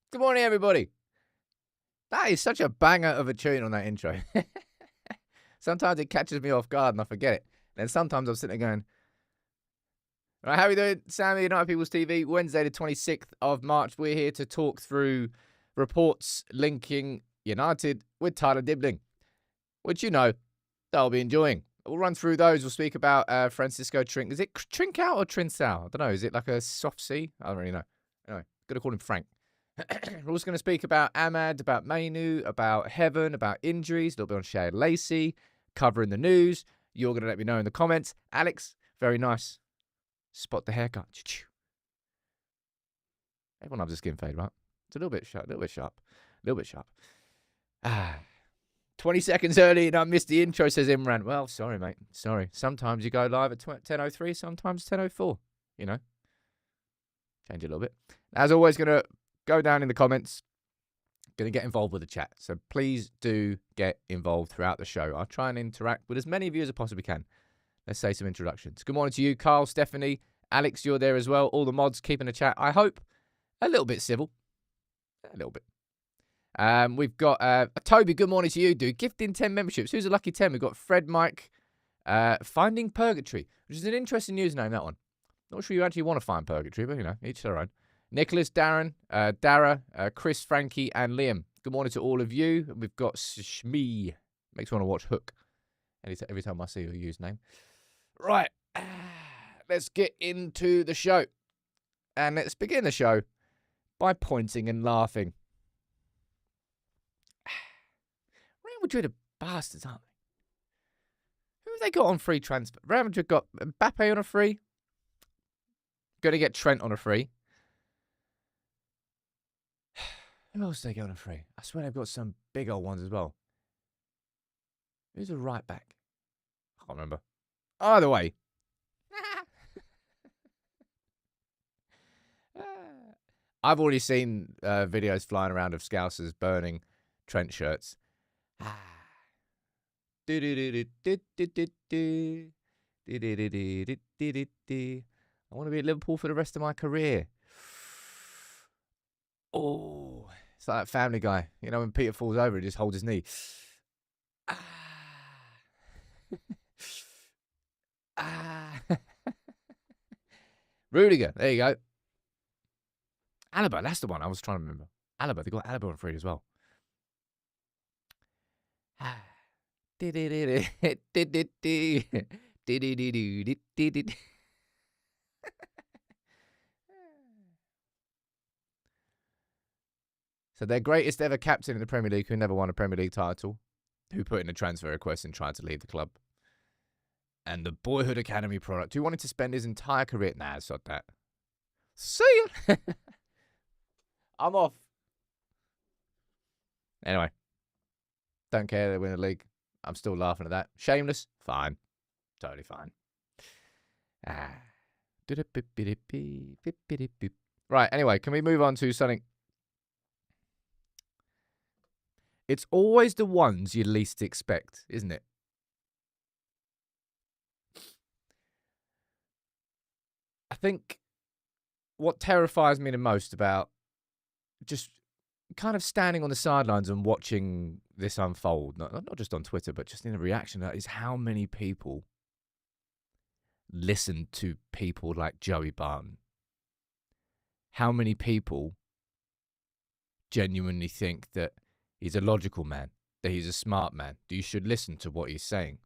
Good morning, everybody. That is such a banger of a tune on that intro. Sometimes it catches me off guard and I forget it. And sometimes I'm sitting there going, all right, how are we doing? Sammy, United People's TV, Wednesday, the 26th of March. We're here to talk through reports linking United with Tyler Dibling, which you know they'll be enjoying. We'll run through those. We'll speak about Francisco Trincao. Is it Trincao or Trincao? I don't know. Is it like a soft C? I don't really know. Anyway, got to call him Frank. We're also going to speak about Ahmad, about Mainoo, about Heaven, about injuries, a little bit on Shea Lacey, covering the news. You're going to let me know in the comments. Alex, very nice. Spot the haircut. Everyone loves a skin fade, right? It's a little bit sharp, a little bit sharp, a little bit sharp. 20 seconds early and I missed the intro, says Imran. Well, sorry, mate. Sorry. Sometimes you go live at 10:03, sometimes 10:04. You know, change it a little bit. As always, going to go down in the comments. Going to get involved with the chat. So please do get involved throughout the show. I'll try and interact with as many of you as I possibly can. Let's say some introductions. Good morning to you, Carl, Stephanie, Alex, you're there as well. All the mods keeping the chat, I hope, a little bit civil. A little bit. We've got Toby, good morning to you, dude. Gifting 10 memberships. Who's a lucky 10? We've got Fred Mike, Finding Purgatory, which is an interesting username, that one. Not sure you actually want to find Purgatory, but, you know, each their own. Nicholas, Darren, Dara, Chris, Frankie, and Liam. Good morning to all of you. We've got Shmee. Makes me want to watch Hook every time I see your username. Right. Let's get into the show. And let's begin the show by pointing and laughing. Real Madrid are bastards, aren't they? Who have they got on free transfer? Real Madrid got Mbappe on a free. Going to get Trent on a free. Who else do they get on a free? I swear they've got some big old ones as well. Who's a right back? I can't remember. Either way. I've already seen videos flying around of Scousers burning Trent shirts. I want to be at Liverpool for the rest of my career. Oh, it's like that Family Guy. You know, when Peter falls over, he just holds his knee. Rudiger, there you go. Alaba, that's the one I was trying to remember. Alaba, they got Alaba on free as well. So their greatest ever captain in the Premier League, who never won a Premier League title, who put in a transfer request and tried to leave the club. And the Boyhood Academy product, who wanted to spend his entire career... Nah, sod that. See ya! I'm off. Anyway. Don't care they win the league. I'm still laughing at that. Shameless? Fine. Totally fine. Right, anyway, can we move on to something? It's always the ones you least expect, isn't it? I think what terrifies me the most about just kind of standing on the sidelines and watching this unfold, not just on Twitter, but just in a reaction to that, is how many people listen to people like Joey Barton. How many people genuinely think that he's a logical man, that he's a smart man, that you should listen to what he's saying.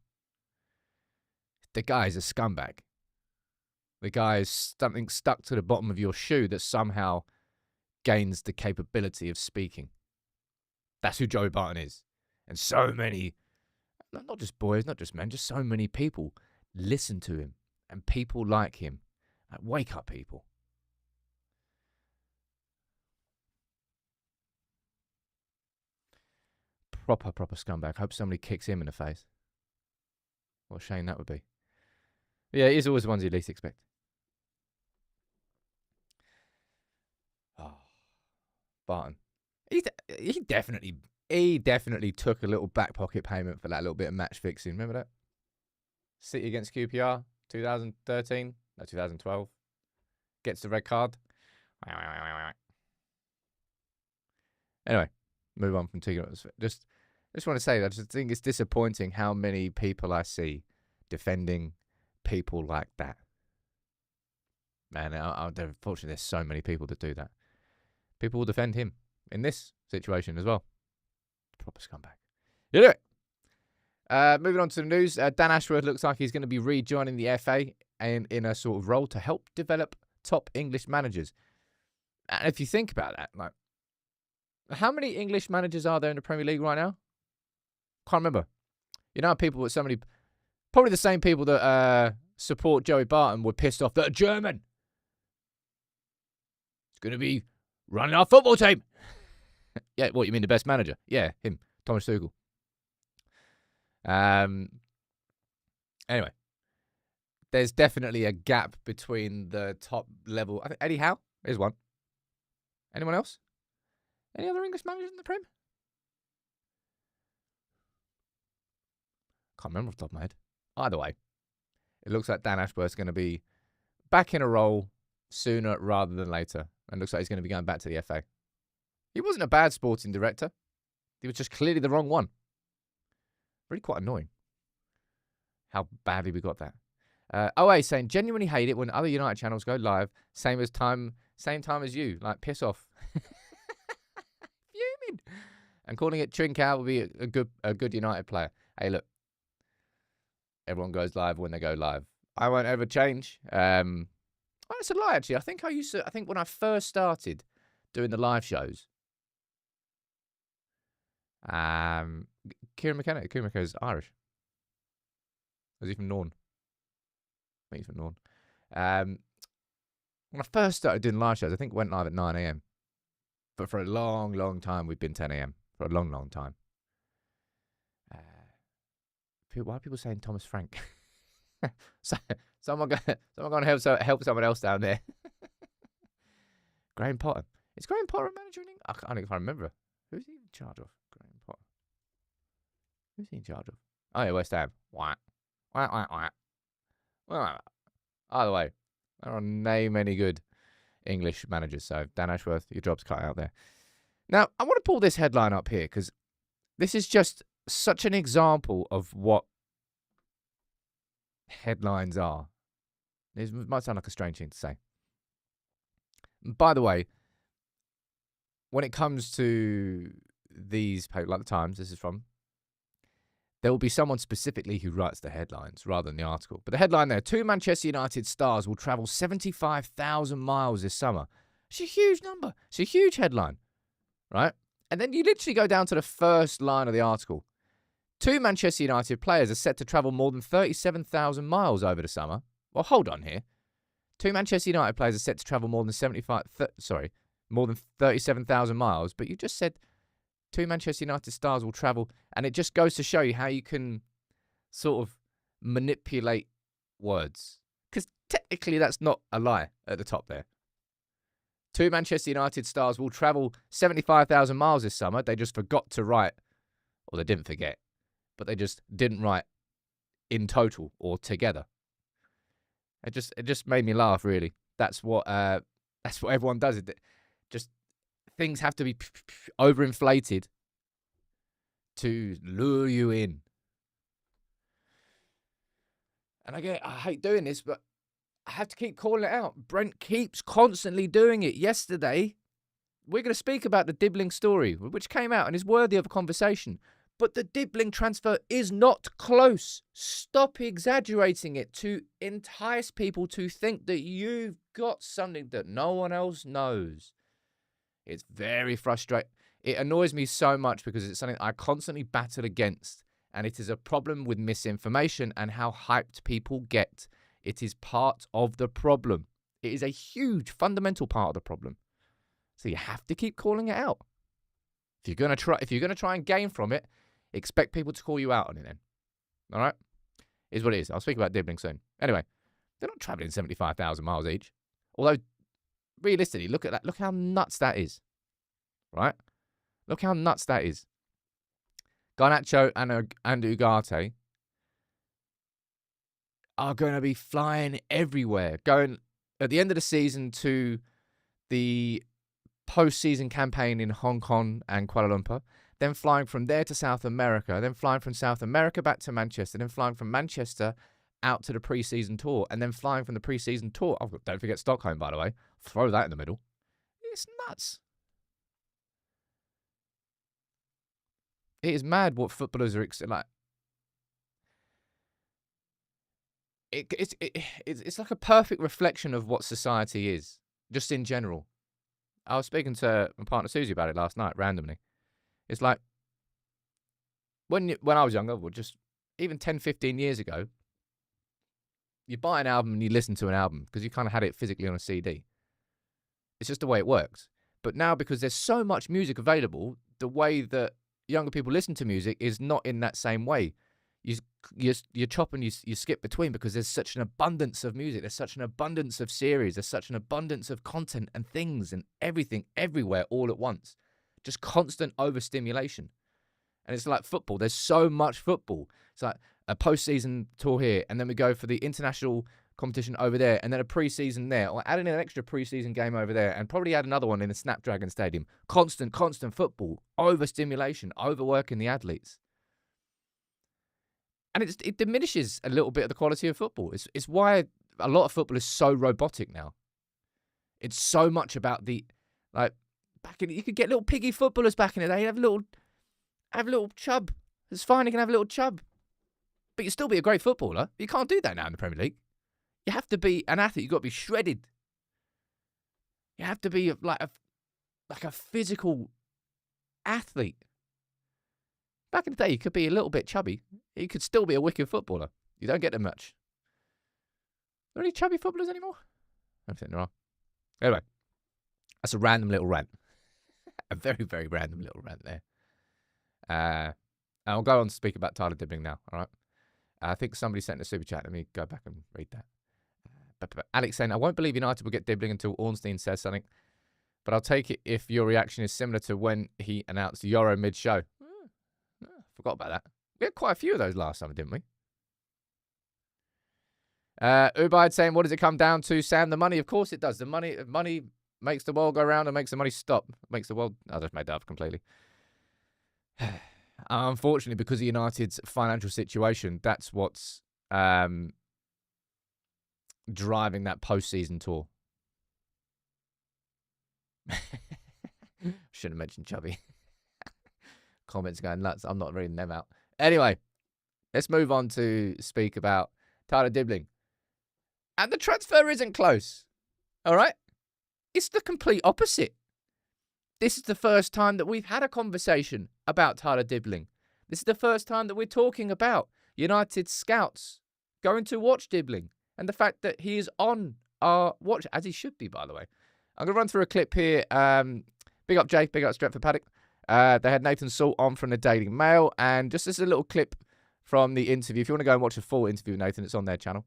The guy is a scumbag. The guy is something stuck to the bottom of your shoe that somehow gains the capability of speaking. That's who Joey Barton is. And so many, not just boys, not just men, just so many people listen to him. And people like him. Like, wake up, people. Proper scumbag. Hope somebody kicks him in the face. What a shame that would be. Yeah, he's always the ones you least expect. Oh, Barton. He definitely took a little back pocket payment for that little bit of match fixing. Remember that? City against QPR, 2013, no, 2012. Gets the red card. Anyway, move on from Tigger. Just want to say that I just think it's disappointing how many people I see defending people like that. Man, unfortunately, there's so many people that do that. People will defend him in this situation as well. Proper scumbag. Anyway, moving on to the news. Dan Ashworth looks like he's going to be rejoining the FA in a sort of role to help develop top English managers. And if you think about that, like, how many English managers are there in the Premier League right now? Can't remember. You know, people with so many, probably the same people that support Joey Barton were pissed off that a German is going to be running our football team. Yeah, what, you mean the best manager? Yeah, him, Thomas Tuchel. Anyway, there's definitely a gap between the top level. I think Eddie Howe is one. Anyone else? Any other English managers in the Prem? Can't remember off the top of my head. Either way, it looks like Dan Ashworth's going to be back in a role sooner rather than later. And looks like he's going to be going back to the FA. He wasn't a bad sporting director. He was just clearly the wrong one. Really quite annoying how badly we got that. OA saying, genuinely hate it when other United channels go live, same time as you. Like, piss off. Fuming. And calling it Trincao will be a good United player. Hey, look. Everyone goes live when they go live. I won't ever change. It's a lie, actually. I think when I first started doing the live shows, Kieran McKenna is Irish. Is he from Norn? I think he's from Norn. When I first started doing live shows, I think it went live at 9 a.m. But for a long, long time, we've been 10 a.m. For a long, long time. Why are people saying Thomas Frank? Someone going to help someone else down there. Graham Potter. Is Graham Potter a manager in England? I can't remember. Who's he in charge of? Graham Potter. Who's he in charge of? Oh, yeah, West Ham. Wah. Well, either way, I don't name any good English managers. So, Dan Ashworth, your job's cut out there. Now, I want to pull this headline up here because this is just such an example of what headlines are. It might sound like a strange thing to say. By the way, when it comes to these papers, like the Times, this is from, there will be someone specifically who writes the headlines rather than the article. But the headline there, 2 Manchester United stars will travel 75,000 miles this summer. It's a huge number. It's a huge headline, right? And then you literally go down to the first line of the article. 2 Manchester United players are set to travel more than 37,000 miles over the summer. Well, hold on here. 2 Manchester United players are set to travel more than 37,000 miles. But you just said 2 Manchester United stars will travel. And it just goes to show you how you can sort of manipulate words. Because technically that's not a lie at the top there. 2 Manchester United stars will travel 75,000 miles this summer. They just forgot to write, or they didn't forget, but they just didn't write in total or together. It just made me laugh, really. That's what everyone does. It just things have to be overinflated to lure you in. And I hate doing this, but I have to keep calling it out. Brent keeps constantly doing it. Yesterday, we're going to speak about the Dibling story, which came out and is worthy of a conversation. But the Dibling transfer is not close. Stop exaggerating it to entice people to think that you've got something that no one else knows. It's very frustrating. It annoys me so much because it's something I constantly battle against. And it is a problem with misinformation and how hyped people get. It is part of the problem. It is a huge, fundamental part of the problem. So you have to keep calling it out. If you're gonna try and gain from it, expect people to call you out on it then. All right? Is what it is. I'll speak about Dibling soon. Anyway, they're not travelling 75,000 miles each. Although, realistically, look at that. Look how nuts that is. Right? Look how nuts that is. Garnacho and Ugarte are going to be flying everywhere. Going at the end of the season to the post-season campaign in Hong Kong and Kuala Lumpur, then flying from there to South America, then flying from South America back to Manchester, then flying from Manchester out to the pre-season tour, and then flying from the pre-season tour. Oh, don't forget Stockholm, by the way. Throw that in the middle. It's nuts. It is mad what footballers are like. It's like a perfect reflection of what society is, just in general. I was speaking to my partner Susie about it last night, randomly. It's like, when I was younger, well, just even 10, 15 years ago, you buy an album and you listen to an album because you kind of had it physically on a CD. It's just the way it works. But now, because there's so much music available, the way that younger people listen to music is not in that same way. You chop and you skip between because there's such an abundance of music. There's such an abundance of series. There's such an abundance of content and things and everything everywhere all at once. Just constant overstimulation. And it's like football. There's so much football. It's like a postseason tour here, and then we go for the international competition over there, and then a preseason there, or adding an extra preseason game over there, and probably add another one in the Snapdragon Stadium. Constant football. Overstimulation. Overworking the athletes. And it diminishes a little bit of the quality of football. It's why a lot of football is so robotic now. It's so much about you could get little piggy footballers back in the day. Have a little chub. It's fine, you can have a little chub. But you'll still be a great footballer. You can't do that now in the Premier League. You have to be an athlete. You've got to be shredded. You have to be like a physical athlete. Back in the day, you could be a little bit chubby. You could still be a wicked footballer. You don't get them much. Are there any chubby footballers anymore? I think there are. Anyway, that's a random little rant. A very, very random little rant there. I'll go on to speak about Tyler Dibling now, all right? I think somebody sent a super chat. Let me go back and read that. Alex saying, I won't believe United will get Dibling until Ornstein says something, but I'll take it if your reaction is similar to when he announced Euro mid-show. Forgot about that. We had quite a few of those last summer, didn't we? Ubaid saying, what does it come down to, Sam? The money? Of course it does. The money makes the world go round and makes the money stop. Makes the world... I just made that up completely. Unfortunately, because of United's financial situation, that's what's driving that post-season tour. Shouldn't have mentioned Chubby. Comments going nuts. I'm not reading them out. Anyway, let's move on to speak about Tyler Dibling. And the transfer isn't close. All right? It's the complete opposite. This is the first time that we've had a conversation about Tyler Dibling. This is the first time that we're talking about United scouts going to watch Dibling and the fact that he is on our watch, as he should be, by the way. I'm going to run through a clip here. Big up Jay, big up Stretford Paddock. They had Nathan Salt on from the Daily Mail, and just as a little clip from the interview, if you want to go and watch a full interview with Nathan, it's on their channel.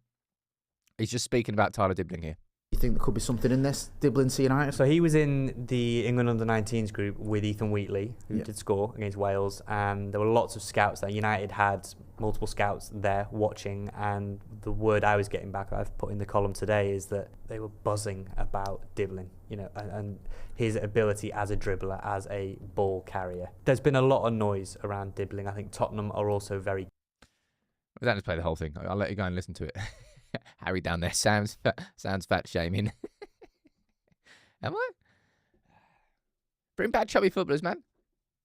He's just speaking about Tyler Dibling here. You think there could be something in this, Dibling to United? So he was in the England under-19s group with Ethan Wheatley, who did score against Wales, and there were lots of scouts there. United had multiple scouts there watching, and the word I was getting back, I've put in the column today, is that they were buzzing about Dibling, and his ability as a dribbler, as a ball carrier. There's been a lot of noise around Dibling. I think Tottenham are also very... We don't just play the whole thing. I'll let you go and listen to it. Harry down there, Sam's fat shaming. Am I? Bring back chubby footballers, man.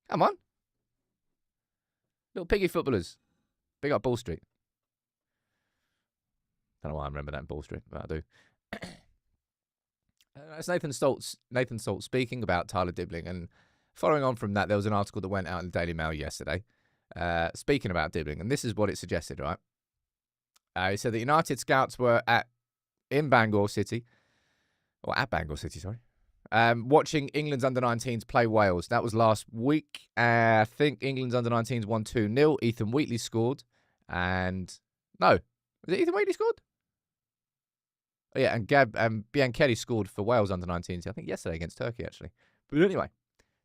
Come on. Little piggy footballers. Big up Ball Street. Don't know why I remember that in Ball Street, but I do. That's Nathan Salt speaking about Tyler Dibling. And following on from that, there was an article that went out in the Daily Mail yesterday speaking about Dibling. And this is what it suggested, right? He said that United scouts were at Bangor City, watching England's under-19s play Wales. That was last week. I think England's under-19s won 2-0. Ethan Wheatley scored. Was it Ethan Wheatley scored? Oh, yeah, and Bianchetti scored for Wales under-19s, I think yesterday against Turkey, actually. But anyway,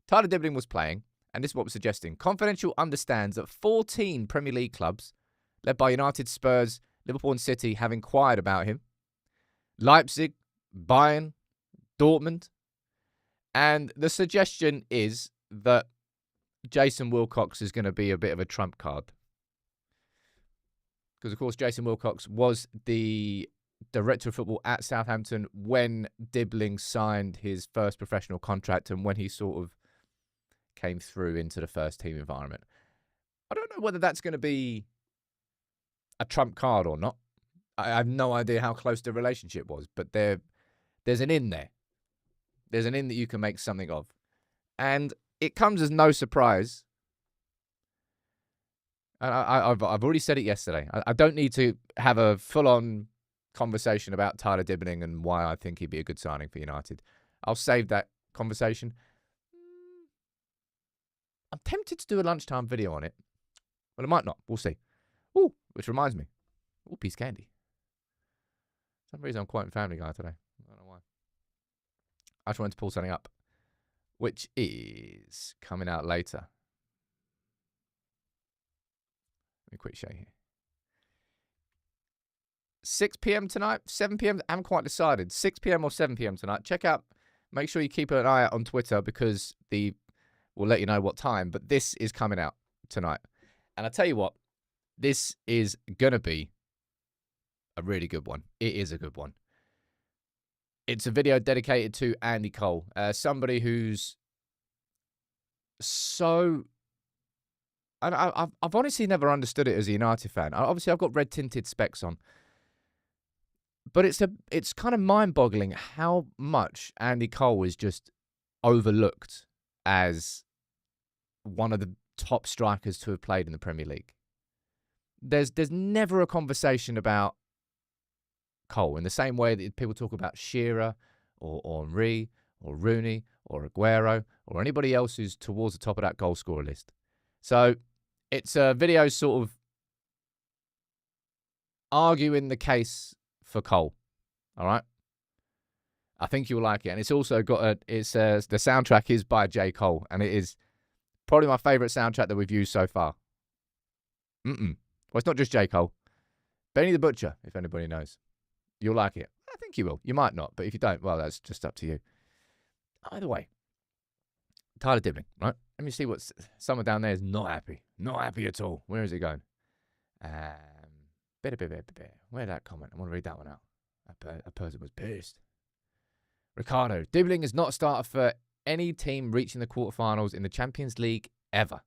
Tyler Dibling was playing, and this is what we're suggesting. Confidential understands that 14 Premier League clubs, led by United, Spurs, Liverpool and City, have inquired about him. Leipzig, Bayern, Dortmund. And the suggestion is that Jason Wilcox is going to be a bit of a trump card. Because, of course, Jason Wilcox was the director of football at Southampton when Dibling signed his first professional contract and when he sort of came through into the first team environment. I don't know whether that's going to be a trump card or not. I have no idea how close the relationship was, but there's an in there. There's an in that you can make something of. And it comes as no surprise. And I've already said it yesterday. I don't need to have a full-on conversation about Tyler Dibling and why I think he'd be a good signing for United. I'll save that conversation. I'm tempted to do a lunchtime video on it. But I might not. We'll see. Oh, which reminds me. Oh, piece of candy. For some reason I'm quoting Family Guy today. I don't know why. I just wanted to pull something up, which is coming out later. Let me quick show you here. 6 p.m. tonight, 7 p.m. I haven't quite decided. 6 p.m. or 7 p.m. tonight. Check out. Make sure you keep an eye out on Twitter because we'll let you know what time. But this is coming out tonight. And I tell you what, this is going to be a really good one. It is a good one. It's a video dedicated to Andy Cole, somebody who's so... And I've honestly never understood it as a United fan. Obviously, I've got red-tinted specs on. But it's kind of mind-boggling how much Andy Cole is just overlooked as one of the top strikers to have played in the Premier League. There's never a conversation about Cole in the same way that people talk about Shearer or Henry or Rooney or Aguero or anybody else who's towards the top of that goal scorer list. So it's a video sort of arguing the case for Cole. All right. I think you'll like it. And it's also got the soundtrack is by J. Cole. And it is probably my favourite soundtrack that we've used so far. Well, it's not just J. Cole. Benny the Butcher, if anybody knows. You'll like it. I think you will. You might not. But if you don't, well, that's just up to you. Either way. Tyler Dibling, right? Let me see what someone down there is not happy. Not happy at all. Where is it going? Where'd that comment? I want to read that one out. That person was pissed. Ricardo, Dibling is not a starter for any team reaching the quarterfinals in the Champions League ever.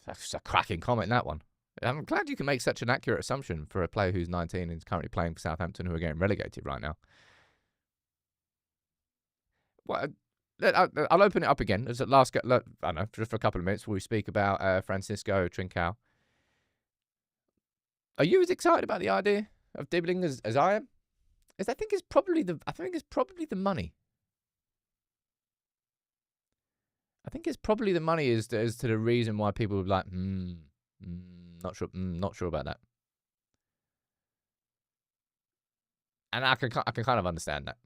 That's a cracking comment, that one. I'm glad you can make such an accurate assumption for a player who's 19 and is currently playing for Southampton who are getting relegated right now. Well, I'll open it up again. As at last, I don't know, just for a couple of minutes, before we speak about Francisco Trincao. Are you as excited about the idea of Dibling as I am? I think it's probably the money. I think it's probably the money as to the reason why people are like, not sure about that. And I can kind of understand that.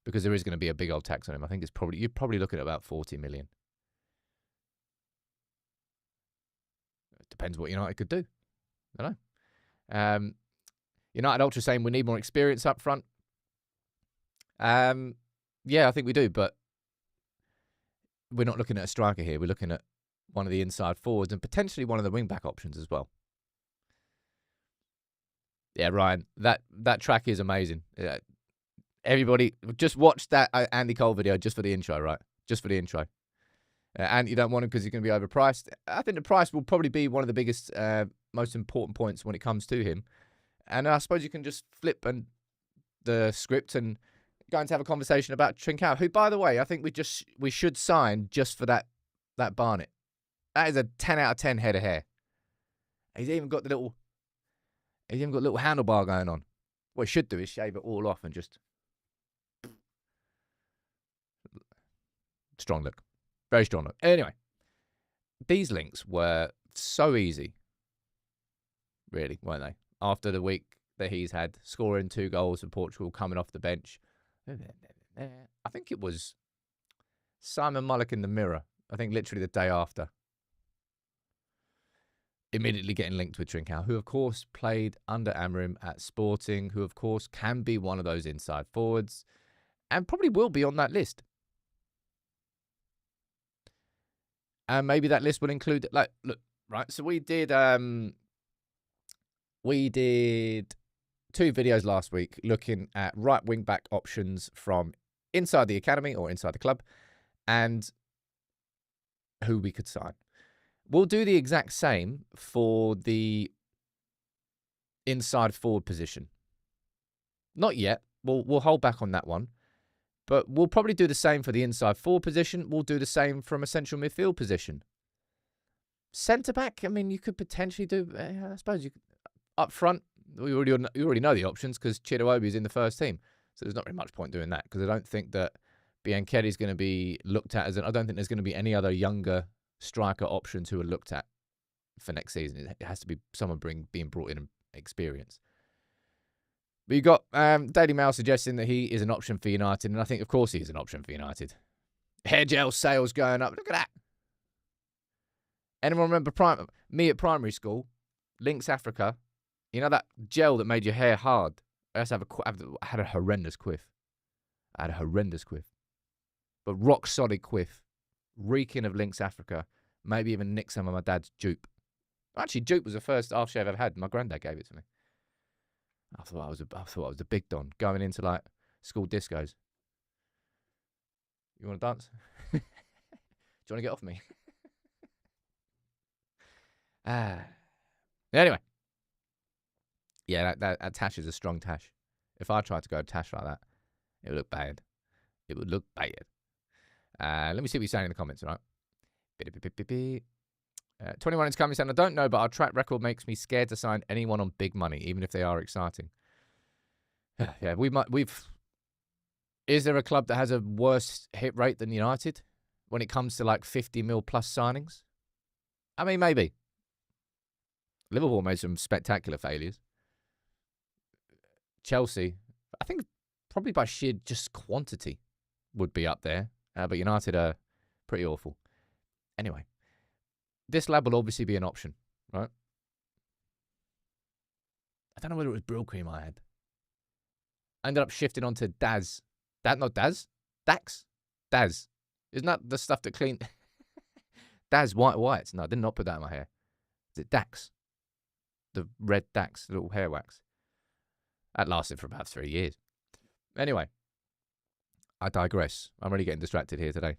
Because there is going to be a big old tax on him. I think you're probably looking at about 40 million. It depends what United could do. I don't know. United Ultra saying we need more experience up front. Yeah, I think we do, but we're not looking at a striker here. We're looking at one of the inside forwards and potentially one of the wing-back options as well. Yeah, Ryan, that track is amazing. Everybody, just watch that Andy Cole video just for the intro, right? Just for the intro. And you don't want him because he's going to be overpriced. I think the price will probably be one of the biggest, most important points when it comes to him. And I suppose you can just flip the script and go and have a conversation about Trincao, who, by the way, I think we should sign just for that Barnet. That is a 10 out of 10 head of hair. He's even got little handlebar going on. What he should do is shave it all off and just... Strong look. Very strong look. Anyway, these links were so easy, really, weren't they? After the week that he's had, scoring 2 goals for Portugal, coming off the bench. I think it was Simon Mullock in the Mirror. I think literally the day after. Immediately getting linked with Trincao, who, of course, played under Amorim at Sporting, who, of course, can be one of those inside forwards. and probably will be on that list. And maybe that list will include, like, look, right, so we did 2 videos last week looking at right wing back options from inside the academy or inside the club and who we could sign. We'll do the exact same for the inside forward position. Not yet. We'll hold back on that one. But we'll probably do the same for the inside forward position. We'll do the same from a central midfield position. Centre-back, I mean, you could potentially do, I suppose, you could, up front, you already know the options because Chidowobi is in the first team. So there's not really much point doing that because I don't think that Bianchetti is going to be looked at I don't think there's going to be any other younger striker options who are looked at for next season. It has to be someone being brought in and experience. But you got Daily Mail suggesting that he is an option for United, and I think, of course, he is an option for United. Hair gel sales going up. Look at that. Anyone remember me at primary school? Lynx Africa. You know that gel that made your hair hard? I had a horrendous quiff. But rock solid quiff. Reeking of Lynx Africa. Maybe even nicked some of my dad's dupe. Actually, dupe was the first aftershave I've ever had. My granddad gave it to me. I thought I was a big don going into like school discos. You want to dance? Do you want to get off me? Anyway. Yeah, that tash is a strong tash. If I tried to go tash like that, it would look bad. Let me see what you're saying in the comments, all right? 21 is coming saying, I don't know, but our track record makes me scared to sign anyone on big money, even if they are exciting. Yeah, is there a club that has a worse hit rate than United when it comes to like 50 mil plus signings? I mean, maybe. Liverpool made some spectacular failures. Chelsea, I think probably by sheer just quantity would be up there. But United are pretty awful. Anyway, this lab will obviously be an option, right? I don't know whether it was Brill Cream I had. I ended up shifting onto Daz. Dax? Daz. Isn't that the stuff that clean... Daz whites. No, I did not put that in my hair. Is it Dax? The red Dax, the little hair wax. That lasted for about 3 years. Anyway, I digress. I'm really getting distracted here today.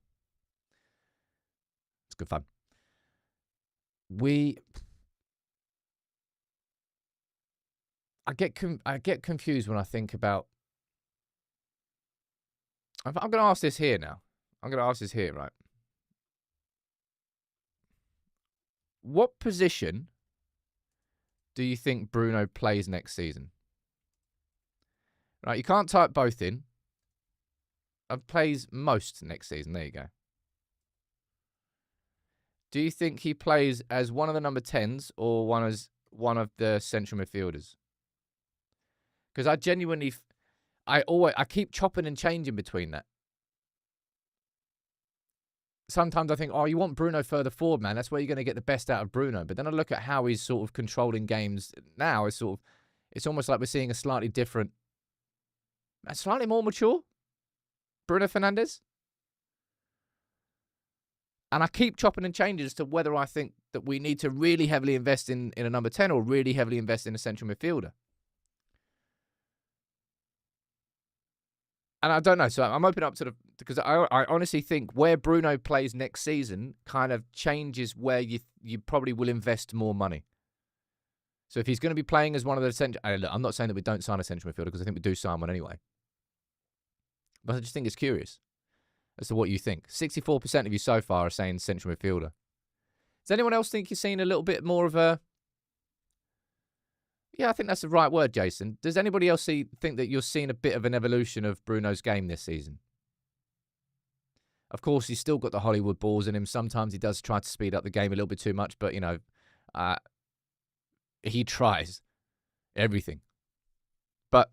It's good fun. I get confused when I think about... I'm going to ask this here now. Right? What position do you think Bruno plays next season? Right, you can't type both in. Plays most next season. There you go. Do you think he plays as one of the number 10s or one of the central midfielders? Because I genuinely... I keep chopping and changing between that. Sometimes I think, oh, you want Bruno further forward, man. That's where you're going to get the best out of Bruno. But then I look at how he's sort of controlling games now. It's almost like we're seeing a slightly different, a slightly more mature Bruno Fernandes. And I keep chopping and changing as to whether I think that we need to really heavily invest in a number 10 or really heavily invest in a central midfielder. And I don't know. So I'm open up to because I honestly think where Bruno plays next season kind of changes where you probably will invest more money. So if he's going to be playing as one of the central... I'm not saying that we don't sign a central midfielder because I think we do sign one anyway. But I just think it's curious as to what you think. 64% of you so far are saying central midfielder. Does anyone else think you're seeing a little bit more of a... Yeah, I think that's the right word, Jason. Does anybody else think that you're seeing a bit of an evolution of Bruno's game this season? Of course, he's still got the Hollywood balls in him. Sometimes he does try to speed up the game a little bit too much, but, he tries everything. But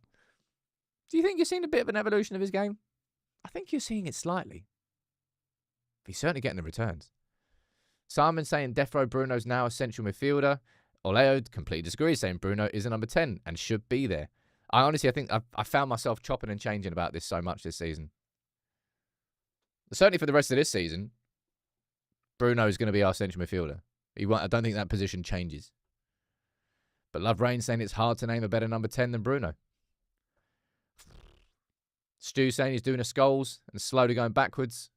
do you think you're seeing a bit of an evolution of his game? I think you're seeing it slightly. He's certainly getting the returns. Simon saying Defro Bruno's now a central midfielder. Oleo completely disagrees, saying Bruno is a number 10 and should be there. I think I found myself chopping and changing about this so much this season. Certainly for the rest of this season, Bruno is going to be our central midfielder. I don't think that position changes. But Love Rain saying it's hard to name a better number 10 than Bruno. Stu saying he's doing a Scholes and slowly going backwards.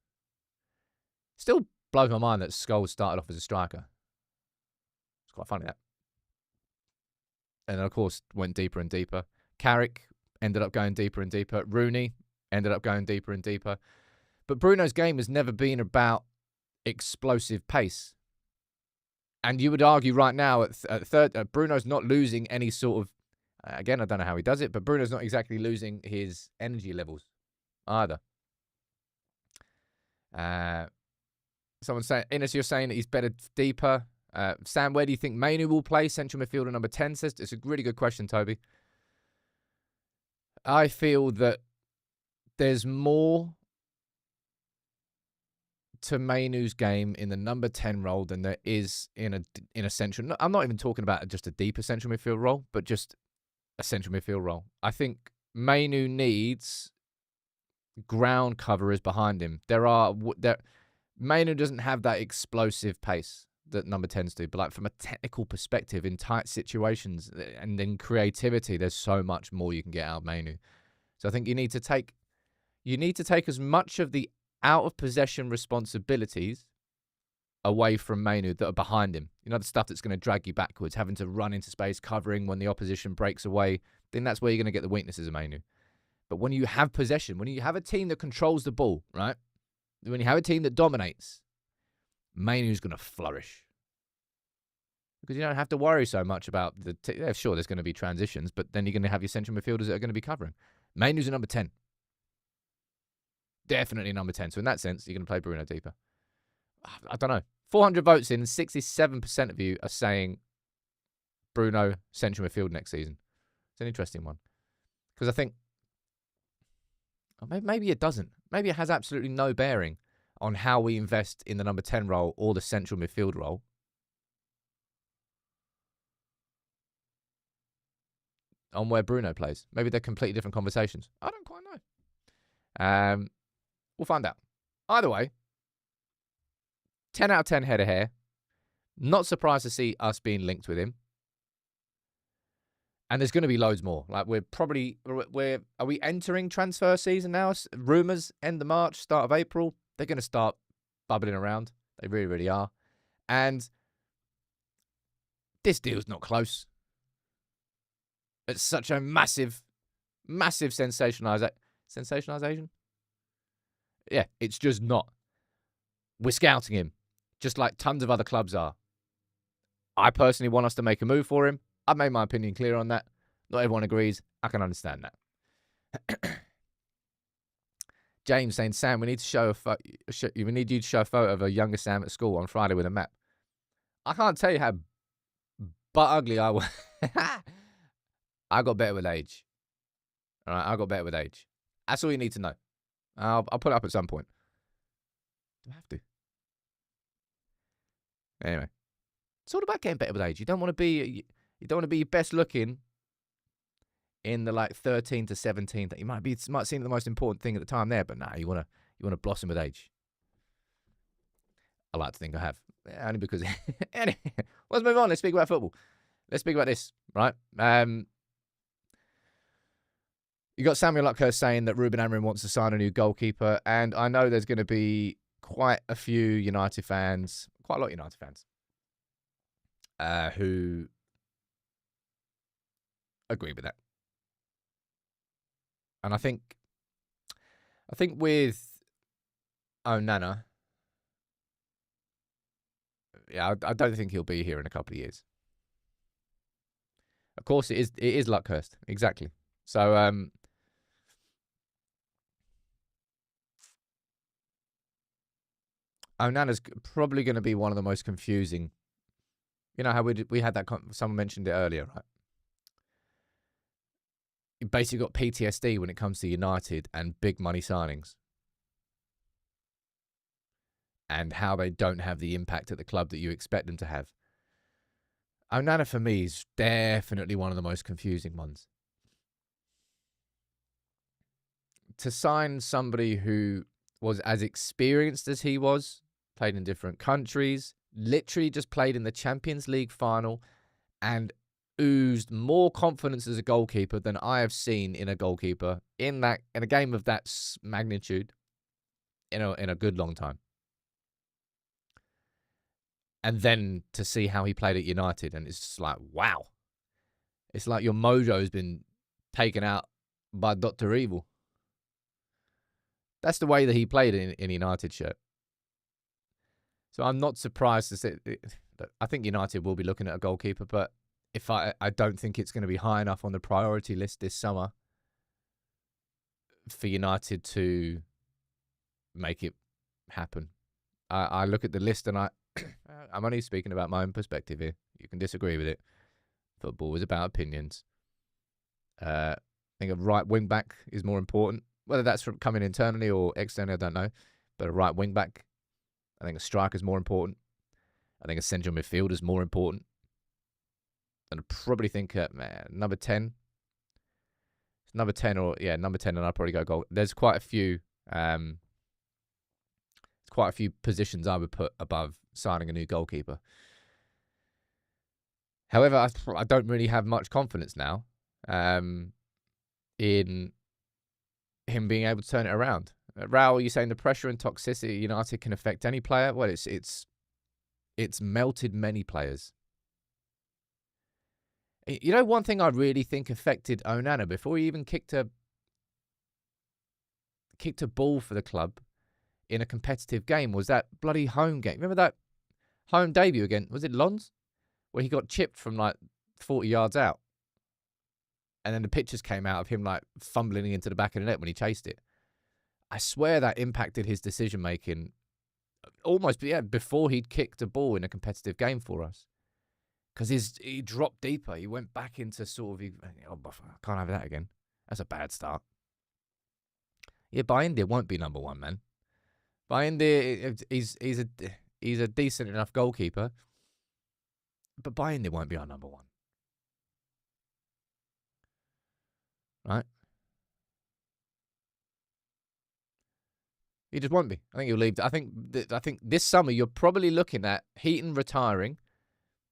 Still blows my mind that Scholes started off as a striker. It's quite funny, that. And then, of course, went deeper and deeper. Carrick ended up going deeper and deeper. Rooney ended up going deeper and deeper. But Bruno's game has never been about explosive pace. And you would argue right now at third, Bruno's not losing any sort of, again, I don't know how he does it, but Bruno's not exactly losing his energy levels either. Someone saying, Innes, you're saying that he's better deeper. Sam, where do you think Mainoo will play? Central midfielder number 10 says. It's a really good question, Toby. I feel that there's more to Mainoo's game in the number 10 role than there is in a central. I'm not even talking about just a deeper central midfield role, but just a central midfield role. I think Mainoo needs ground coverers behind him. Mainoo doesn't have that explosive pace that number 10s do, but like from a technical perspective in tight situations and then creativity, there's so much more you can get out of Mainoo. So I think you need to take as much of the out of possession responsibilities away from Mainoo that are behind him. You know, the stuff that's going to drag you backwards, having to run into space, covering when the opposition breaks away. Then that's where you're going to get the weaknesses of Mainoo. But when you have possession, when you have a team that controls the ball, right? When you have a team that dominates, Mainoo's going to flourish. Because you don't have to worry so much about sure, there's going to be transitions, but then you're going to have your central midfielders that are going to be covering. Mainoo's a number 10. Definitely number 10. So in that sense, you're going to play Bruno deeper. I don't know. 400 votes in, and 67% of you are saying Bruno central midfield next season. It's an interesting one. Because I think maybe it doesn't. Maybe it has absolutely no bearing on how we invest in the number 10 role or the central midfield role. On where Bruno plays. Maybe they're completely different conversations. I don't quite know. We'll find out. Either way, 10 out of 10 head of hair. Not surprised to see us being linked with him. And there's going to be loads more. Like are we entering transfer season now? Rumours, end of March, start of April. They're going to start bubbling around. They really, really are. And this deal's not close. It's such a massive sensationalization. Yeah, it's just not. We're scouting him, just like tons of other clubs are. I personally want us to make a move for him. I've made my opinion clear on that. Not everyone agrees. I can understand that. James saying, Sam, we need you to show a photo of a younger Sam at school on Friday with a map. I can't tell you how butt ugly I was. I got better with age. All right, I got better with age. That's all you need to know. I'll put it up at some point. Do I have to? Anyway, it's all about getting better with age. You don't want to be your best looking in the like 13 to 17. That you might seem the most important thing at the time there, but nah, you want to blossom with age. I like to think I have, only because. Anyway, let's move on. Let's speak about football. Let's speak about this, right? You got Samuel Luckhurst saying that Ruben Amorim wants to sign a new goalkeeper, and I know there's going to be quite a few United fans, quite a lot of United fans, who agree with that. And I think with Onana, yeah, I don't think he'll be here in a couple of years. Of course, it is Luckhurst, exactly. So, Onana's probably going to be one of the most confusing. You know how we had that, someone mentioned it earlier, right? You basically got PTSD when it comes to United and big money signings. And how they don't have the impact at the club that you expect them to have. Onana, for me, is definitely one of the most confusing ones. to sign somebody who was as experienced as he was, played in different countries, literally just played in the Champions League final, and oozed more confidence as a goalkeeper than I have seen in a goalkeeper in a game of that magnitude in a good long time. And then to see how he played at United, and it's just like, wow. It's like your mojo's been taken out by Dr. Evil. That's the way that he played in United shirt. So I'm not surprised to say, I think United will be looking at a goalkeeper, but I don't think it's going to be high enough on the priority list this summer for United to make it happen. I look at the list and I'm only speaking about my own perspective here. You can disagree with it. Football is about opinions. I think a right wing back is more important. Whether that's from coming internally or externally, I don't know. But a right wing back, I think a striker is more important. I think a central midfielder is more important. And I probably think number 10. Number 10 number 10, and I'd probably go goal. There's quite a few positions I would put above signing a new goalkeeper. However, I don't really have much confidence now in him being able to turn it around. Raul, you're saying the pressure and toxicity at United can affect any player? Well, it's melted many players. You know, one thing I really think affected Onana before he even kicked a ball for the club in a competitive game was that bloody home game. Remember that home debut again? Was it Lons? Where he got chipped from like 40 yards out. And then the pictures came out of him like fumbling into the back of the net when he chased it. I swear that impacted his decision-making almost before he'd kicked a ball in a competitive game for us. Because he dropped deeper. He went back into sort of, I can't have that again. That's a bad start. Yeah, Bayindir won't be number one, man. Bayindir, he's a decent enough goalkeeper. But Bayindir won't be our number one. Right? He just won't be. I think he'll leave. I think this summer you're probably looking at Heaton retiring,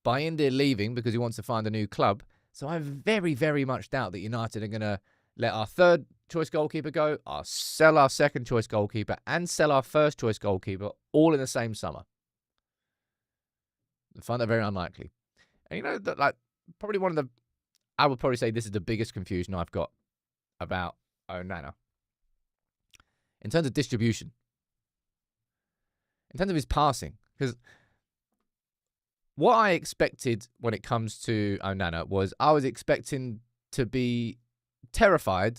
Bayindir leaving because he wants to find a new club. So I very, very much doubt that United are going to let our third choice goalkeeper go, sell our second choice goalkeeper, and sell our first choice goalkeeper all in the same summer. I find that very unlikely. And you know, that like probably I would probably say this is the biggest confusion I've got about Onana. In terms of distribution. In terms of his passing. Because what I expected when it comes to Onana was I was expecting to be terrified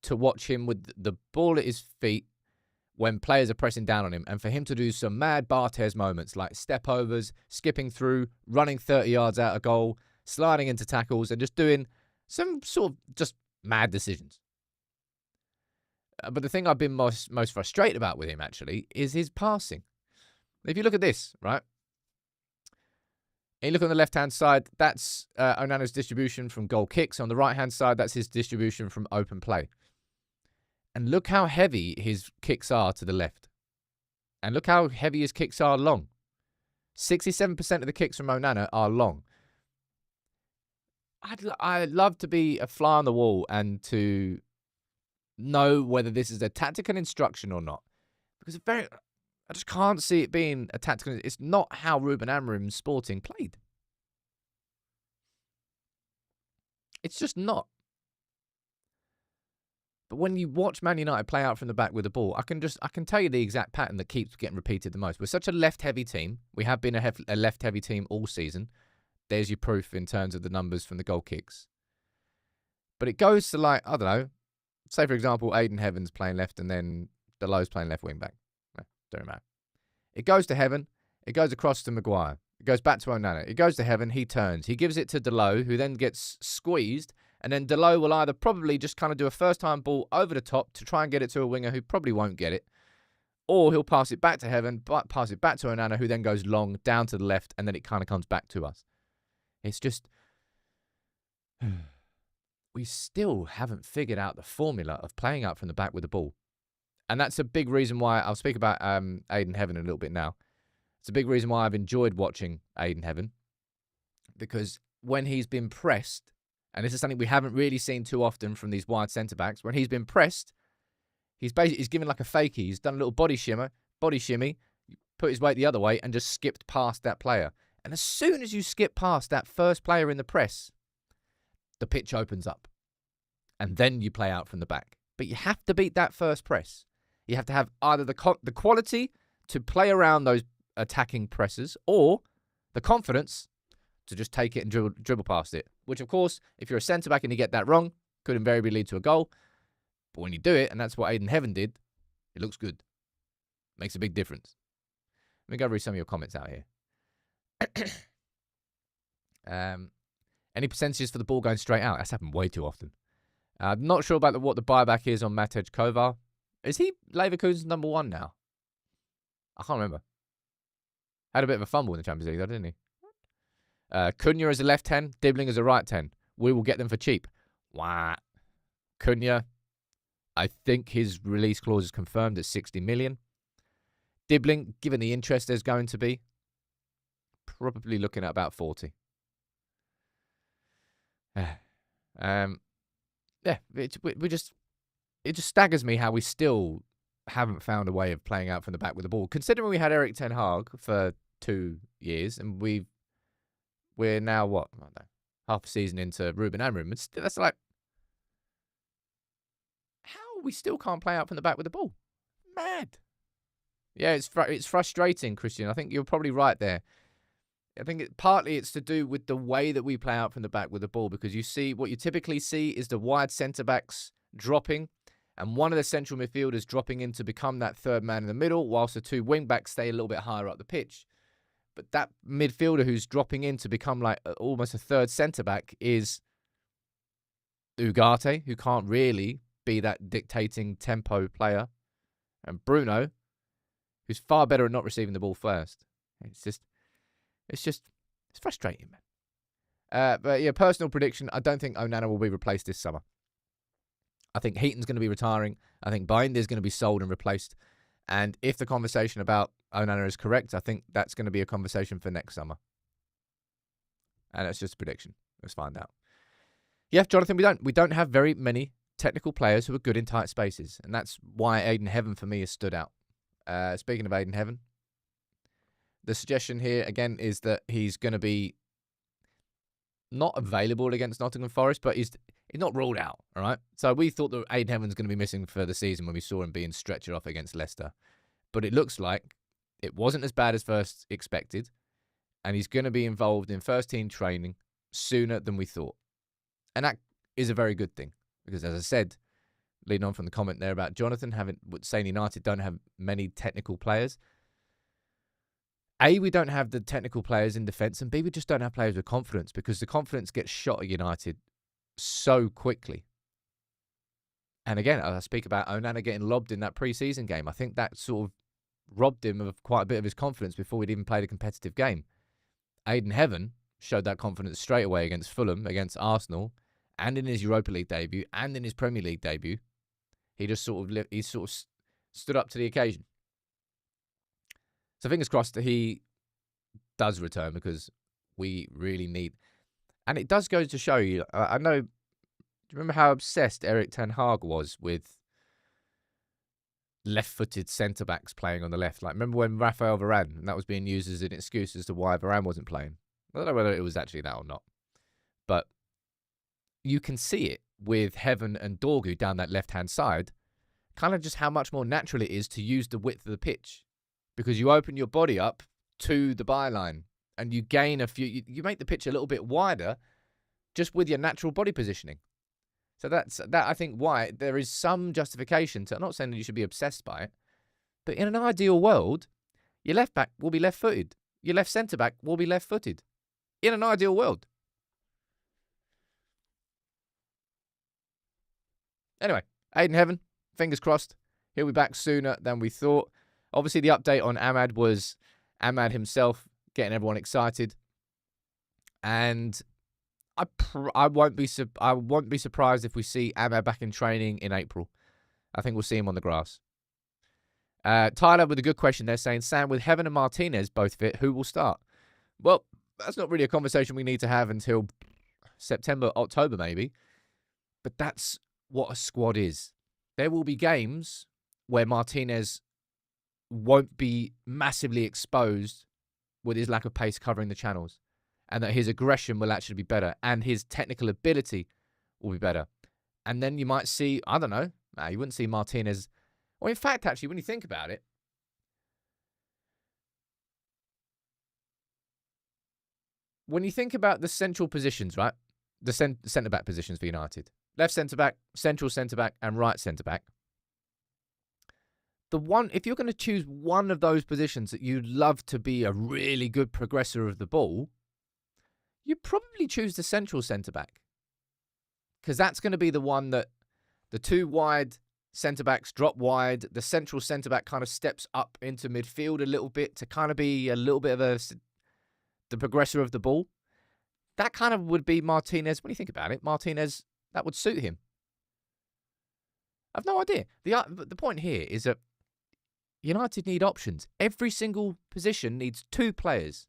to watch him with the ball at his feet when players are pressing down on him, and for him to do some mad Barthez moments like step overs, skipping through, running 30 yards out of goal, sliding into tackles, and just doing some sort of just mad decisions. But the thing I've been most frustrated about with him, actually, is his passing. If you look at this, right? And you look on the left-hand side, that's Onana's distribution from goal kicks. On the right-hand side, that's his distribution from open play. And look how heavy his kicks are to the left. And look how heavy his kicks are long. 67% of the kicks from Onana are long. I'd love to be a fly on the wall and to know whether this is a tactical instruction or not. Because I just can't see it being a tactical. It's not how Ruben Amorim's Sporting played. It's just not. But when you watch Man United play out from the back with the ball, I can tell you the exact pattern that keeps getting repeated the most. We're such a left-heavy team. We have been a left-heavy team all season. There's your proof in terms of the numbers from the goal kicks. But it goes to like, I don't know, say for example, Aiden Heaven's playing left and then Delow's playing left wing back. No, don't matter. It goes to Heaven. It goes across to Maguire. It goes back to Onana. It goes to Heaven. He turns. He gives it to Delow, who then gets squeezed. And then Delow will either probably just kind of do a first-time ball over the top to try and get it to a winger who probably won't get it. Or he'll pass it back to Heaven, pass it back to Onana, who then goes long down to the left, and then it kind of comes back to us. It's just... we still haven't figured out the formula of playing out from the back with the ball. And that's a big reason why I'll speak about Aiden Heaven a little bit now. It's a big reason why I've enjoyed watching Aiden Heaven, because when he's been pressed, and this is something we haven't really seen too often from these wide centre-backs, when he's been pressed, he's given like a fakie. He's done a little body shimmy, put his weight the other way, and just skipped past that player. And as soon as you skip past that first player in the press, the pitch opens up. And then you play out from the back. But you have to beat that first press. You have to have either the quality to play around those attacking presses, or the confidence to just take it and dribble past it. Which, of course, if you're a centre-back and you get that wrong, could invariably lead to a goal. But when you do it, and that's what Aiden Heaven did, it looks good. Makes a big difference. Let me go read some of your comments out here. Any percentages for the ball going straight out? That's happened way too often. I'm not sure about what the buyback is on Matej Kovar. Is he Leverkusen's number 1 now? I can't remember. Had a bit of a fumble in the Champions League, though, didn't he? Cunha is a left 10, Dibling is a right 10. We will get them for cheap. Wow. Cunha, I think his release clause is confirmed at 60 million. Dibling, given the interest there's going to be, probably looking at about 40. Yeah, it just staggers me how we still haven't found a way of playing out from the back with the ball. Considering we had Erik ten Hag for 2 years, and we're now what? I don't know, half a season into Ruben Amorim. That's like, how we still can't play out from the back with the ball? Mad. Yeah, it's frustrating, Christian. I think you're probably right there. I think partly it's to do with the way that we play out from the back with the ball, because what you typically see is the wide centre-backs dropping, and one of the central midfielders dropping in to become that third man in the middle, whilst the 2 wing-backs stay a little bit higher up the pitch. But that midfielder who's dropping in to become like almost a third centre-back is Ugarte, who can't really be that dictating tempo player, and Bruno, who's far better at not receiving the ball first. It's frustrating, man. But yeah, personal prediction, I don't think Onana will be replaced this summer. I think Heaton's going to be retiring. I think Binder's going to be sold and replaced. And if the conversation about Onana is correct, I think that's going to be a conversation for next summer. And that's just a prediction. Let's find out. Yeah, Jonathan, we don't have very many technical players who are good in tight spaces. And that's why Aiden Heaven, for me, has stood out. Speaking of Aiden Heaven, the suggestion here, again, is that he's going to be not available against Nottingham Forest, but he's not ruled out, all right? So we thought that Aiden Heaven's going to be missing for the season when we saw him being stretchered off against Leicester. But it looks like it wasn't as bad as first expected, and he's going to be involved in first-team training sooner than we thought. And that is a very good thing, because as I said, leading on from the comment there about Jonathan saying United don't have many technical players. A, we don't have the technical players in defence, and B, we just don't have players with confidence, because the confidence gets shot at United so quickly. And again, I speak about Onana getting lobbed in that pre-season game. I think that sort of robbed him of quite a bit of his confidence before he'd even played a competitive game. Aiden Heaven showed that confidence straight away against Fulham, against Arsenal, and in his Europa League debut, and in his Premier League debut. He just sort of stood up to the occasion. So fingers crossed that he does return, because we really need... And it does go to show you, I know, do you remember how obsessed Erik ten Hag was with left-footed centre-backs playing on the left? Like, remember when Raphael Varane, and that was being used as an excuse as to why Varane wasn't playing? I don't know whether it was actually that or not. But you can see it with Heaven and Dorgu down that left-hand side, kind of just how much more natural it is to use the width of the pitch. Because you open your body up to the byline and you gain you make the pitch a little bit wider just with your natural body positioning. So that's I think why there is some justification to, I'm not saying that you should be obsessed by it, but in an ideal world, your left back will be left-footed. Your left centre-back will be left-footed. In an ideal world. Anyway, Aiden Heaven, fingers crossed, he'll be back sooner than we thought. Obviously, the update on Ahmad was Ahmad himself getting everyone excited. And I won't be surprised if we see Amar back in training in April. I think we'll see him on the grass. Tyler with a good question there, saying, Sam, with Heaven and Martinez both fit, who will start? Well, that's not really a conversation we need to have until September, October maybe. But that's what a squad is. There will be games where Martinez won't be massively exposed with his lack of pace covering the channels, and that his aggression will actually be better, and his technical ability will be better. And then you might see, I don't know, you wouldn't see Martinez. Well, in fact, actually, when you think about it, when you think about the central positions, right? The centre-back positions for United. Left centre-back, central centre-back, and right centre-back. If you're going to choose one of those positions that you'd love to be a really good progressor of the ball, you probably choose the central centre-back. Because that's going to be the one that the two wide centre-backs drop wide. The central centre-back kind of steps up into midfield a little bit to kind of be a little bit of the progressor of the ball. That kind of would be Martinez. When you think about it, Martinez, that would suit him. I've no idea. The point here is that United need options. Every single position needs two players.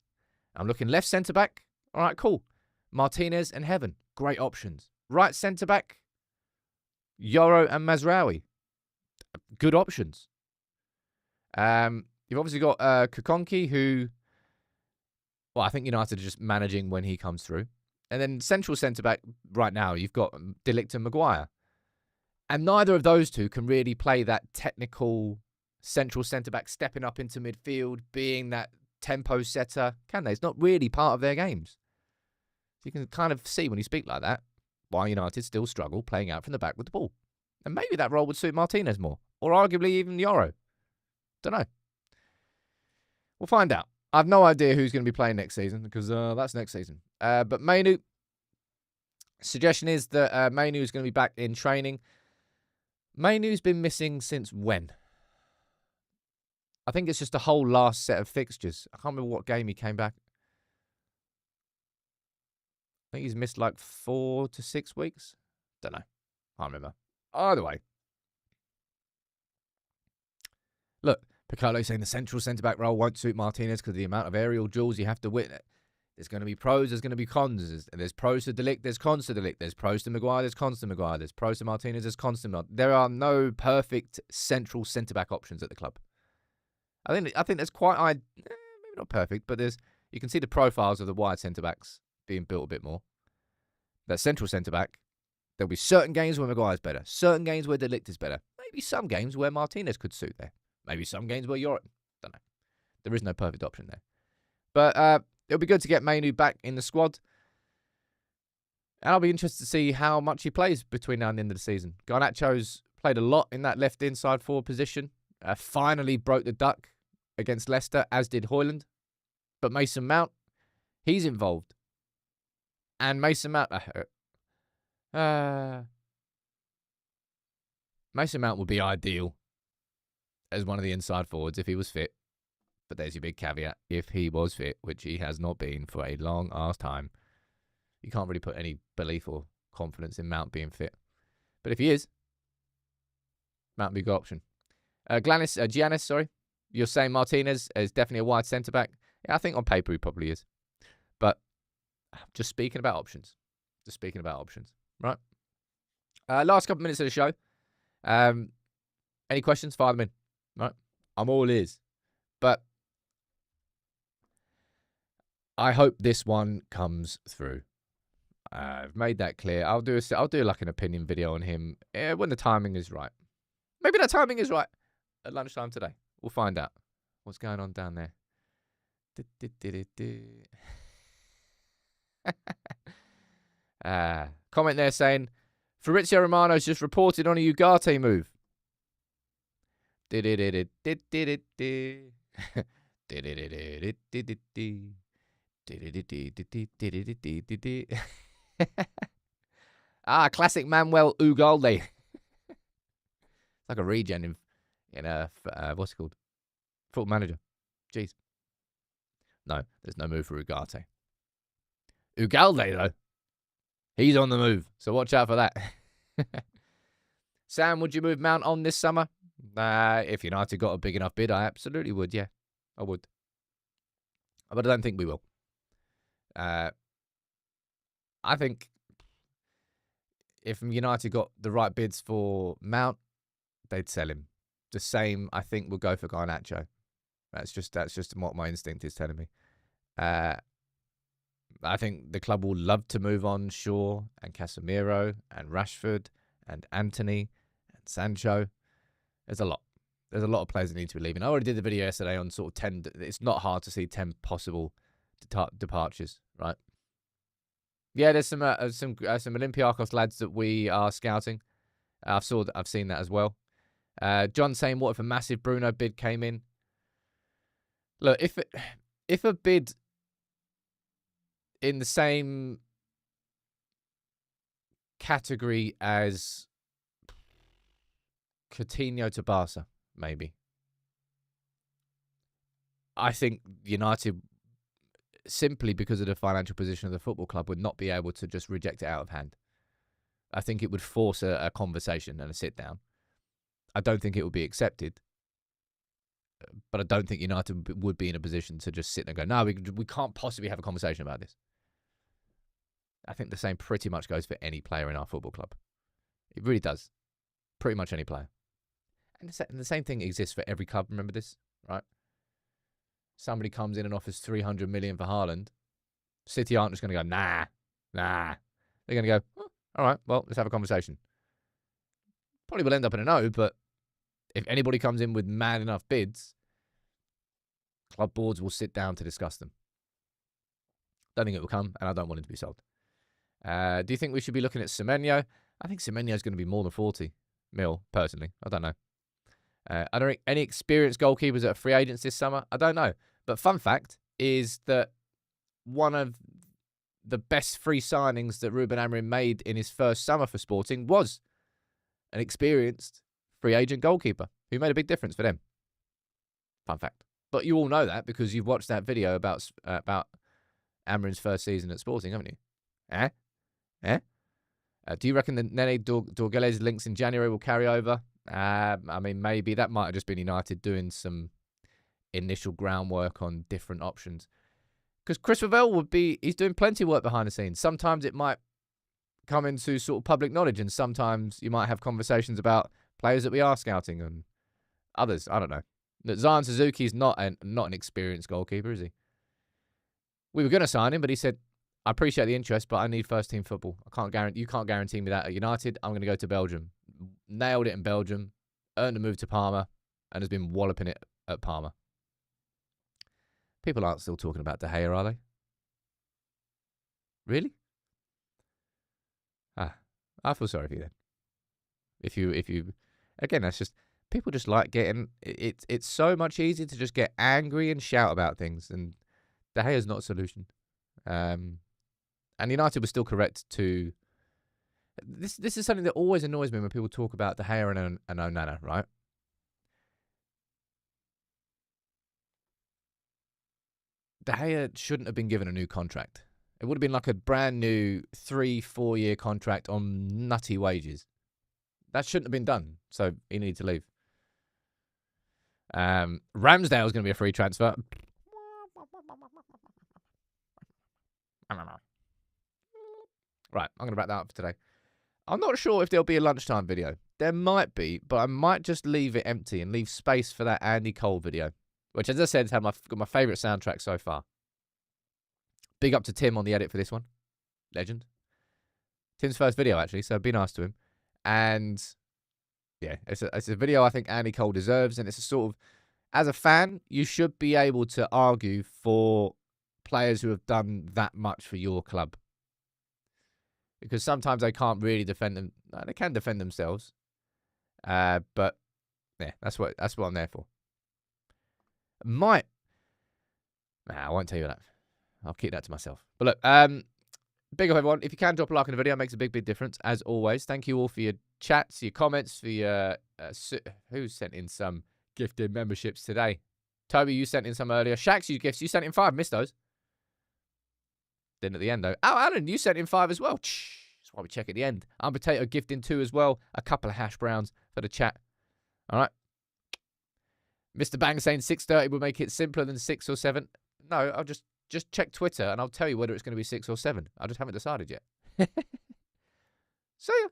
I'm looking left centre-back. All right, cool. Martinez and Heaven. Great options. Right centre-back. Yoro and Mazraoui. Good options. You've obviously got Kukonki, who... Well, I think United are just managing when he comes through. And then central centre-back right now, you've got De Ligt and Maguire. And neither of those two can really play that technical central centre-back stepping up into midfield, being that tempo setter, can they? It's not really part of their games. So you can kind of see when you speak like that why United still struggle playing out from the back with the ball. And maybe that role would suit Martinez more. Or arguably even Yoro. Don't know. We'll find out. I have no idea who's going to be playing next season because that's next season. But Mainoo, suggestion is that Mainoo is going to be back in training. Mainoo's been missing since when? I think it's just a whole last set of fixtures. I can't remember what game he came back. I think he's missed like 4 to 6 weeks. Don't know. Can't remember. Either way. Look, Piccolo saying the central centre-back role won't suit Martinez because of the amount of aerial duels you have to witness. There's going to be pros, there's going to be cons. There's pros to De Ligt, there's cons to De Ligt. There's pros to Maguire, there's cons to Maguire. There's pros to Martinez, there's cons to Martinez. There are no perfect central centre-back options at the club. I think that's quite, maybe not perfect, but you can see the profiles of the wide centre-backs being built a bit more. That central centre-back, there'll be certain games where Maguire's better, certain games where De Ligt is better, maybe some games where Martinez could suit there, maybe some games where Yoro, don't know. There is no perfect option there. But it'll be good to get Mainoo back in the squad. And I'll be interested to see how much he plays between now and the end of the season. Garnacho's played a lot in that left inside forward position. Finally broke the duck against Leicester, as did Højlund. But Mason Mount, he's involved. And Mason Mount... Mason Mount would be ideal as one of the inside forwards if he was fit. But there's your big caveat. If he was fit, which he has not been for a long-ass time, you can't really put any belief or confidence in Mount being fit. But if he is, Mount would be a good option. Giannis, you're saying Martinez is definitely a wide centre-back. Yeah, I think on paper he probably is. But just speaking about options. Right? Last couple of minutes of the show. Any questions? Fire them in. Right? I'm all ears. But I hope this one comes through. I've made that clear. I'll do like an opinion video on him when the timing is right. Maybe that timing is right at lunchtime today. We'll find out what's going on down there. Comment there saying Fabrizio Romano's just reported on a Ugarte move. Classic Manuel Ugarte. It's like a regen in what's it called? Football Manager. Jeez. No, there's no move for Ugarte. Ugarte, though. He's on the move, so watch out for that. Sam, would you move Mount on this summer? If United got a big enough bid, I absolutely would, yeah. I would. But I don't think we will. I think if United got the right bids for Mount, they'd sell him. The same, I think, will go for Garnacho. That's just what my instinct is telling me. I think the club will love to move on Shaw and Casemiro and Rashford and Anthony and Sancho. There's a lot. There's a lot of players that need to be leaving. I already did the video yesterday on sort of 10. It's not hard to see 10 possible departures, right? Yeah, there's some Olympiacos lads that we are scouting. I've seen that as well. John saying, what if a massive Bruno bid came in? Look, if a bid in the same category as Coutinho to Barca, maybe, I think United, simply because of the financial position of the football club, would not be able to just reject it out of hand. I think it would force a conversation and a sit down. I don't think it would be accepted, but I don't think United would be in a position to just sit there and go, no, we can't possibly have a conversation about this. I think the same pretty much goes for any player in our football club. It really does. Pretty much any player. And the same thing exists for every club. Remember this, right? Somebody comes in and offers 300 million for Haaland. City aren't just going to go, nah. They're going to go, oh, all right, well, let's have a conversation. Probably will end up in a no, but if anybody comes in with mad enough bids, club boards will sit down to discuss them. Don't think it will come, and I don't want it to be sold. Do you think we should be looking at Semenyo? I think Semenyo is going to be more than 40 mil, personally. I don't know. Are there any experienced goalkeepers that are free agents this summer? I don't know. But fun fact is that one of the best free signings that Ruben Amorim made in his first summer for Sporting was an experienced free agent goalkeeper who made a big difference for them. Fun fact. But you all know that because you've watched that video about Amorim's first season at Sporting, haven't you? Do you reckon that Nene Dorgele's links in January will carry over? I mean, maybe. That might have just been United doing some initial groundwork on different options. Because Chris Ravel he's doing plenty of work behind the scenes. Sometimes it might come into sort of public knowledge, and sometimes you might have conversations about players that we are scouting and others. I don't know. Zion Suzuki's not an experienced goalkeeper, is he? We were going to sign him, but he said, I appreciate the interest, but I need first-team football. You can't guarantee me that at United. I'm going to go to Belgium. Nailed it in Belgium, earned a move to Parma, and has been walloping it at Parma. People aren't still talking about De Gea, are they? Really? I feel sorry for you then. If you, again, that's just, people just like getting, it's so much easier to just get angry and shout about things, and De Gea's not a solution. And United was still correct to, this is something that always annoys me when people talk about De Gea and Onana, right? De Gea shouldn't have been given a new contract. It would have been like a brand new 3-4 year contract on nutty wages. That shouldn't have been done. So he needed to leave. Ramsdale's going to be a free transfer. Right, I'm going to wrap that up for today. I'm not sure if there'll be a lunchtime video. There might be, but I might just leave it empty and leave space for that Andy Cole video, which, as I said, has got my favourite soundtrack so far. Big up to Tim on the edit for this one. Legend. Tim's first video, actually, so be nice to him. And, yeah, it's a video I think Andy Cole deserves, and it's a sort of, as a fan, you should be able to argue for players who have done that much for your club. Because sometimes they can't really defend them. No, they can defend themselves. But, yeah, that's what I'm there for. I won't tell you that. I'll keep that to myself. But look, big up everyone. If you can drop a like on the video, it makes a big, big difference, as always. Thank you all for your chats, your comments, for your... who sent in some gifted memberships today? Toby, you sent in some earlier. Shax, you gifts. You sent in 5. Missed those. Didn't at the end, though. Oh, Alan, you sent in 5 as well. why we check at the end. Potato gifting 2 as well. A couple of hash browns for the chat. All right. Mr. Bang saying 6:30 will make it simpler than 6 or 7. No, I'll just check Twitter and I'll tell you whether it's going to be 6 or 7. I just haven't decided yet. See ya.